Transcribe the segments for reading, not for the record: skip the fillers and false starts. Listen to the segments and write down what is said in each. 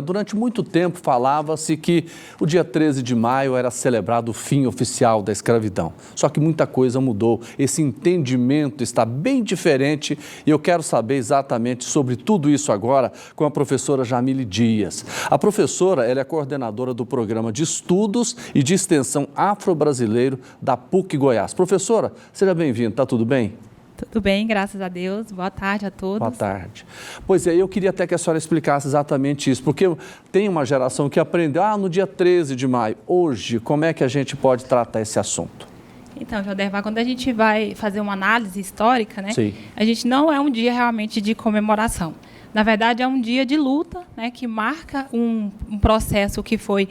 durante muito tempo falava-se que o dia 13 de maio era celebrado o fim oficial da escravidão. Só que muita coisa mudou, esse entendimento está bem diferente e eu quero saber exatamente sobre tudo isso agora com a professora Jamile Dias. A professora, ela é coordenadora do Programa de Estudos e de Extensão Afro-Brasileiro da PUC Goiás. Professora, seja bem-vinda, está tudo bem? Tudo bem, graças a Deus. Boa tarde a todos. Boa tarde. Pois é, eu queria até que a senhora explicasse exatamente isso, porque tem uma geração que aprendeu, no dia 13 de maio, hoje, como é que a gente pode tratar esse assunto? Então, Joderva, quando a gente vai fazer uma análise histórica, né, Sim. a gente não é um dia realmente de comemoração. Na verdade, é um dia de luta, né, que marca um processo que foi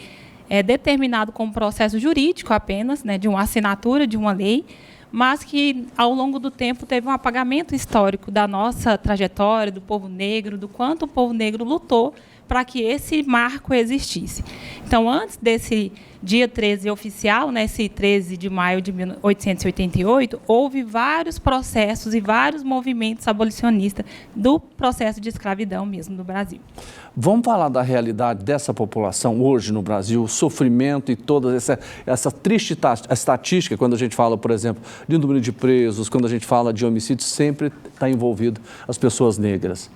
determinado como processo jurídico apenas, né, de uma assinatura de uma lei, mas que, ao longo do tempo, teve um apagamento histórico da nossa trajetória, do povo negro, do quanto o povo negro lutou para que esse marco existisse. Então, antes desse dia 13 oficial, né, esse 13 de maio de 1888, houve vários processos e vários movimentos abolicionistas do processo de escravidão mesmo no Brasil. Vamos falar da realidade dessa população hoje no Brasil, o sofrimento e toda essa triste estatística, quando a gente fala, por exemplo, de número de presos, quando a gente fala de homicídios, sempre está envolvido as pessoas negras.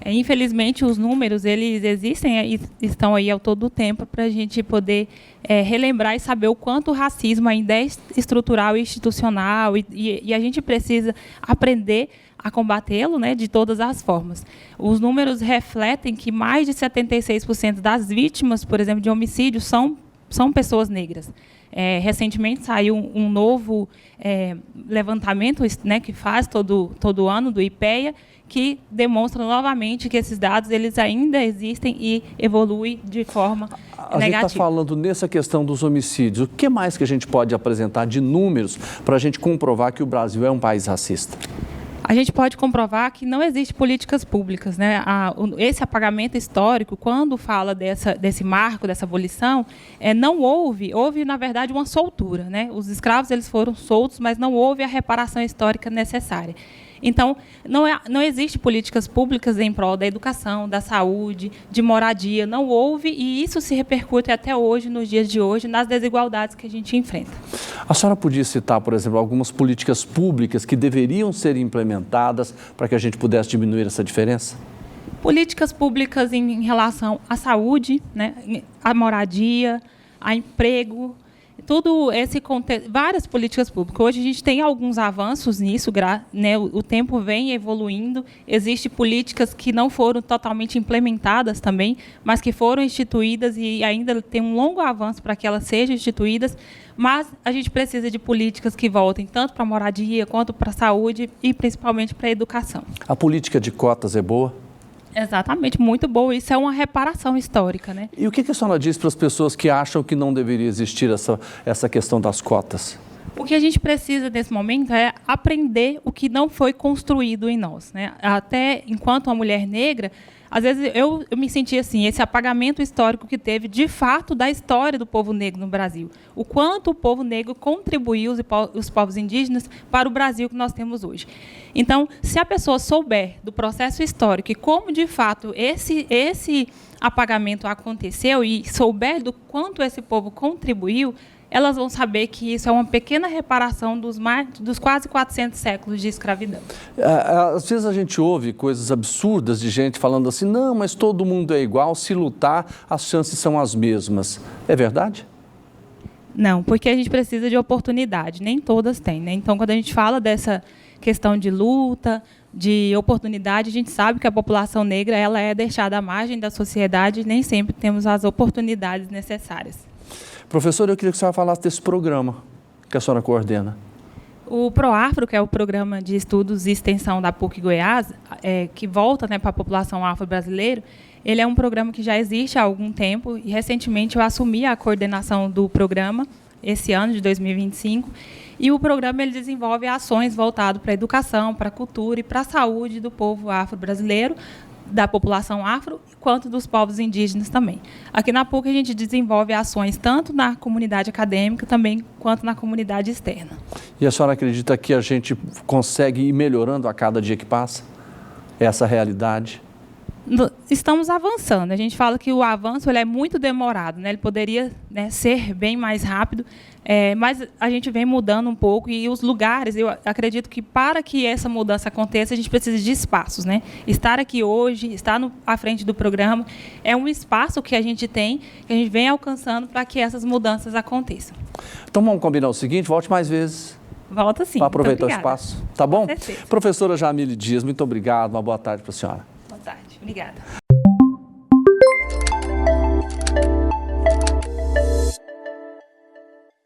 Infelizmente, os números, eles existem e estão aí ao todo o tempo para a gente poder relembrar e saber o quanto o racismo ainda é estrutural e institucional e a gente precisa aprender a combatê-lo, né, de todas as formas. Os números refletem que mais de 76% das vítimas, por exemplo, de homicídio são pessoas negras. Recentemente saiu um novo levantamento, né, que faz todo ano do IPEA, que demonstra novamente que esses dados eles ainda existem e evoluem de forma negativa. A gente está falando nessa questão dos homicídios. O que mais que a gente pode apresentar de números para a gente comprovar que o Brasil é um país racista? A gente pode comprovar que não existem políticas públicas, né? Esse apagamento histórico, quando fala desse marco, dessa abolição, não houve, na verdade, uma soltura, né? Os escravos eles foram soltos, mas não houve a reparação histórica necessária. Então, não existe políticas públicas em prol da educação, da saúde, de moradia, não houve, e isso se repercute até hoje, nos dias de hoje, nas desigualdades que a gente enfrenta. A senhora podia citar, por exemplo, algumas políticas públicas que deveriam ser implementadas para que a gente pudesse diminuir essa diferença? Políticas públicas em relação à saúde, né, à moradia, a emprego, tudo esse contexto, várias políticas públicas. Hoje a gente tem alguns avanços nisso, né, o tempo vem evoluindo, existem políticas que não foram totalmente implementadas também, mas que foram instituídas e ainda tem um longo avanço para que elas sejam instituídas, mas a gente precisa de políticas que voltem tanto para a moradia, quanto para a saúde e principalmente para a educação. A política de cotas é boa? Exatamente, muito boa. Isso é uma reparação histórica, né? E o que a senhora diz para as pessoas que acham que não deveria existir essa questão das cotas? O que a gente precisa nesse momento é aprender o que não foi construído em nós, né? Até enquanto uma mulher negra, às vezes eu me senti assim, esse apagamento histórico que teve, de fato, da história do povo negro no Brasil. O quanto o povo negro contribuiu, os povos indígenas, para o Brasil que nós temos hoje. Então, se a pessoa souber do processo histórico e como, de fato, esse apagamento aconteceu e souber do quanto esse povo contribuiu, elas vão saber que isso é uma pequena reparação dos quase 400 séculos de escravidão. Às vezes a gente ouve coisas absurdas de gente falando assim, não, mas todo mundo é igual, se lutar, as chances são as mesmas. É verdade? Não, porque a gente precisa de oportunidade, nem todas têm, né? Então, quando a gente fala dessa questão de luta, de oportunidade, a gente sabe que a população negra ela é deixada à margem da sociedade e nem sempre temos as oportunidades necessárias. Professor, eu queria que a senhora falasse desse programa que a senhora coordena. O ProAfro, que é o Programa de Estudos e Extensão da PUC Goiás, que volta, né, para a população afro-brasileira, ele é um programa que já existe há algum tempo e, recentemente, eu assumi a coordenação do programa, esse ano de 2025, e o programa ele desenvolve ações voltadas para a educação, para a cultura e para a saúde do povo afro-brasileiro, da população afro, quanto dos povos indígenas também. Aqui na PUC a gente desenvolve ações tanto na comunidade acadêmica também quanto na comunidade externa. E a senhora acredita que a gente consegue ir melhorando a cada dia que passa? Essa realidade? Estamos avançando. A gente fala que o avanço ele é muito demorado, né? Ele poderia, né, ser bem mais rápido, mas a gente vem mudando um pouco e os lugares, eu acredito que para que essa mudança aconteça, a gente precisa de espaços, né? Estar aqui hoje, estar à frente do programa, é um espaço que a gente tem, que a gente vem alcançando para que essas mudanças aconteçam. Então vamos combinar o seguinte, volte mais vezes. Volta sim. Para aproveitar o espaço, tá bom? Com certeza. Professora Jamile Dias, muito obrigado, uma boa tarde para a senhora. Boa tarde, obrigada.